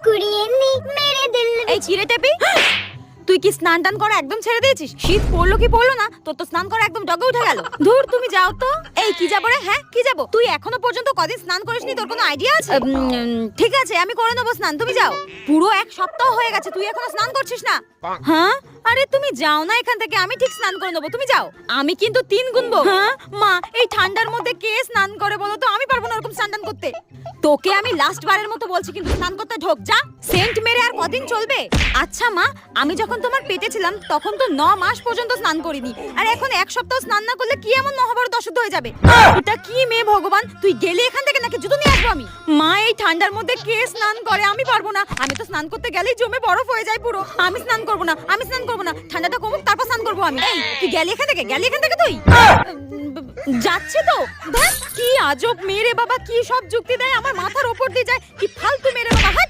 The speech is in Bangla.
कुड़िए नी मेरे दिल এই কি রে টেপি, তুই কি স্নান টান করা একদম ছেড়ে দিয়েছিস? শীত পড়লো কি পড়লো না, তোর তো স্নান করা একদম ডগে উঠে গেল। ধুর, তুমি যাও তো। এই কি যাবো রে? হ্যাঁ কি যাবো? তুই এখনো পর্যন্ত কদিন স্নান করিসনি, তোর কোনো আইডিয়া আছে? ঠিক আছে, আমি করে নেবো স্নান, তুমি যাও। পুরো এক সপ্তাহ হয়ে গেছে, তুই এখনো স্নান করছিস না? হ্যাঁ, আরে তুমি যাও না এখান থেকে, আমি ঠিক স্নান করে নেবো, তুমি যাও। আমি কিন্তু 3 গুনবো। হ্যাঁ মা, এই ঠান্ডার মধ্যে কে স্নান করে বলো তো? আমি পারবো না ওরকম স্নান টান করতে। তোকে আমি লাস্ট বারের মতো বলছি, কিন্তু স্নান করতে ঢোক যা। সেন্ট মেরে আর কদিন চলবে? আচ্ছা মা, আমি যখন তোমার পেটে ছিলাম তখন তো 9 মাস পর্যন্ত স্নান করিনি, আর এখন 1 সপ্তাহ স্নান না করলে কি এমন মহাভারত অশুদ্ধ হয়ে যাবে? এটা কি মেয়ে ভগবান, তুই গেলি এখান থেকে নাকি জুতো নিয়ে আসবো আমি? মা, এই ঠান্ডার মধ্যে কে স্নান করে? আমি পারবো না, আমি তো স্নান করতে গেলেই জমে বরফ হয়ে যায় পুরো। আমি স্নান করবো না, আমি স্নান করবো না, ঠান্ডাটা কমুক তারপর স্নান করবো আমি। এই তুই গেলি এখান থেকে, গেলি এখান থেকে তুই? যাচ্ছে তো। ধ্যাৎ, কি আজব মেয়ে রে বাবা, কি সব যুক্তি দেয়, আমার মাথার ওপর দিয়ে যায়, কি ফালতু মেয়ে রে বাবা। হাট।